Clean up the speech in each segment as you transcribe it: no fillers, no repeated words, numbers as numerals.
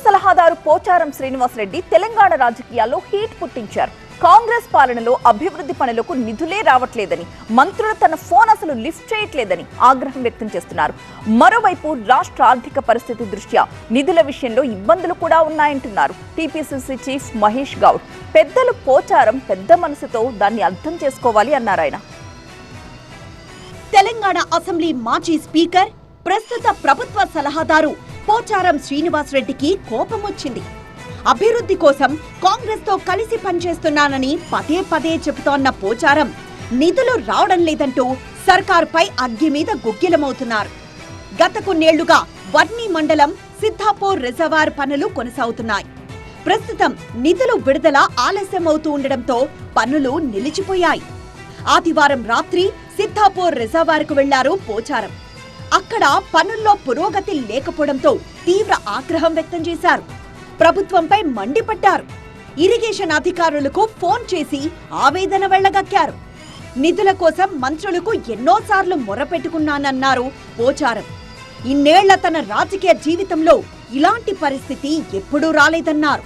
సలహాదారు పోచారం శ్రీనివాసరెడ్డి తెలంగాణ రాజకీయాల్లో హీట్ పుట్టించారు. కాంగ్రెస్ పాలనలో అభివృద్ధి పనులకు నిధులే రావట్లేదని, మంత్రులు తన ఫోన్ అసలు లిఫ్ట్ చేయట్లేదని ఆగ్రహం వ్యక్తం చేస్తున్నారు. మరోవైపు రాష్ట్ర ఆర్థిక పరిస్థితి దృష్ట్యా నిధుల విషయంలో ఇబ్బందులు కూడా ఉన్నాయంటున్నారు టీపీసీసీ చీఫ్ మహేష్ గౌడ్. పెద్దలు పోచారం పెద్ద మనసుతో దాన్ని అర్థం చేసుకోవాలి అన్నారు ఆయన. తెలంగాణ అసెంబ్లీ మాజీ స్పీకర్, ప్రస్తుత ప్రభుత్వ సలహాదారు పోచారం శ్రీనివాసరెడ్డికి కోపం వచ్చింది. అభివృద్ధి కోసం కాంగ్రెస్ తో కలిసి పనిచేస్తున్నానని పదే పదే చెబుతోన్న పోచారం నిధులు రావడం లేదంటూ సర్కారుపై అగ్గి మీద గుగ్గిలమవుతున్నారు. గత కొన్నేళ్లుగా వర్ణి మండలం సిద్ధాపూర్ రిజర్వాయర్ పనులు కొనసాగుతున్నాయి. ప్రస్తుతం నిధులు విడుదల ఆలస్యమవుతూ ఉండడంతో పనులు నిలిచిపోయాయి. ఆదివారం రాత్రి సిద్ధాపూర్ రిజర్వాయర్కు వెళ్లారు పోచారం. అక్కడ పనుల్లో పురోగతి లేకపోవడంతో తీవ్ర ఆగ్రహం వ్యక్తం చేశారు. ప్రభుత్వంపై మండిపడ్డారు. ఇరిగేషన్ అధికారులకు ఫోన్ చేసి ఆవేదన వెళ్లగక్కారు. నిధుల కోసం మంత్రులకు ఎన్నోసార్లు మొరపెట్టుకున్నానన్నారు పోచారం. ఇన్నేళ్ల తన రాజకీయ జీవితంలో ఇలాంటి పరిస్థితి ఎప్పుడూ రాలేదన్నారు.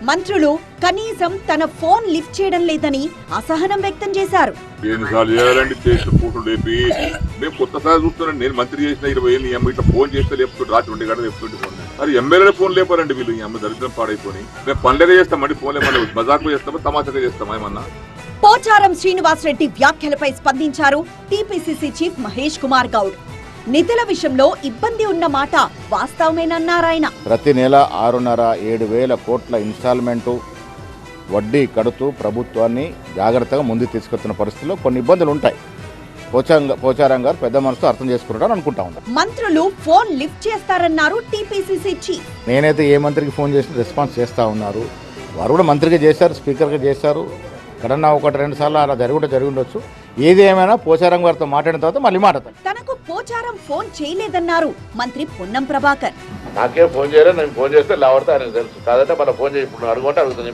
మంత్రులు కనీసం తన ఫోన్ లిఫ్ట్ చేయడం లేదని అసహనం వ్యక్తం చేశారు. నేను మంత్రి చేసిన 20 ఏళ్ళు ఇట్లా ఫోన్ చేస్తే లేపుతుంటే రాత్రి 2 గంటలు లేపుతుంటే అది ఎమ్మెల్యేల ఫోన్ లేపారండి వీళ్ళు. ఈ అమ్మ దరిద్రం పాడైపోయి మేము పనులుగా చేస్తామండి, ఫోన్ లేమన్నా మజాకు చేస్తామా తమాషాగా చేస్తామా ఏమన్నా. పోచారం శ్రీనివాసరెడ్డి వ్యాఖ్యలపై స్పందించారు టీపీసీసీ చీఫ్ మహేష్ కుమార్ గౌడ్. నిధుల విషయంలో ఇబ్బంది ఉన్న మాట వాస్తవమేనన్నారాయన. ప్రతి నెల 6.5-7 వేల కోట్ల ఇన్స్టాల్మెంటు వడ్డీ కడుతూ ప్రభుత్వాన్ని జాగ్రత్తగా ముందుకు తీసుకొస్తున్న పరిస్థితుల్లో కొన్ని ఇబ్బందులు ఉంటాయి. పోచారం గారు పెద్ద మనసుతో అర్థం చేసుకుంటారని అనుకుంటా ఉన్నారు. మంత్రులు ఫోన్ లిఫ్ట్ చేస్తారన్నారు టీపీసీసీ చీఫ్. నేనైతే ఏ మంత్రికి ఫోన్ చేసి రెస్పాన్స్ చేస్తా ఉన్నారు. వారు కూడా మంత్రిగా చేశారు, స్పీకర్గా చేశారు. ఎక్కడన్నా 1-2 సార్లు అలా జరిగి ఉండొచ్చు. ఏది ఏమైనా పోచారం గారితో మాట్లాడిన తర్వాత మళ్ళీ మాట్లాడతాను. తనకు పోచారం ఫోన్ చేయలేదన్నారు మంత్రి పొన్నం ప్రభాకర్. నాకే ఫోన్ చేయలేదు, నేను ఫోన్ చేస్తే లేవడతా అని తెలుసు కాదంటే మన ఫోన్ చేసి ఇప్పుడు అడుగుంటే అడుగుతుంది.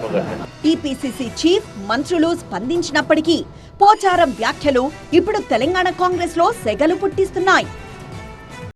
టీపీసీసీ చీఫ్ మంత్రులు స్పందించినప్పటికీ పోచారం వ్యాఖ్యలు ఇప్పుడు తెలంగాణ కాంగ్రెస్ లో సెగలు పుట్టిస్తున్నాయి.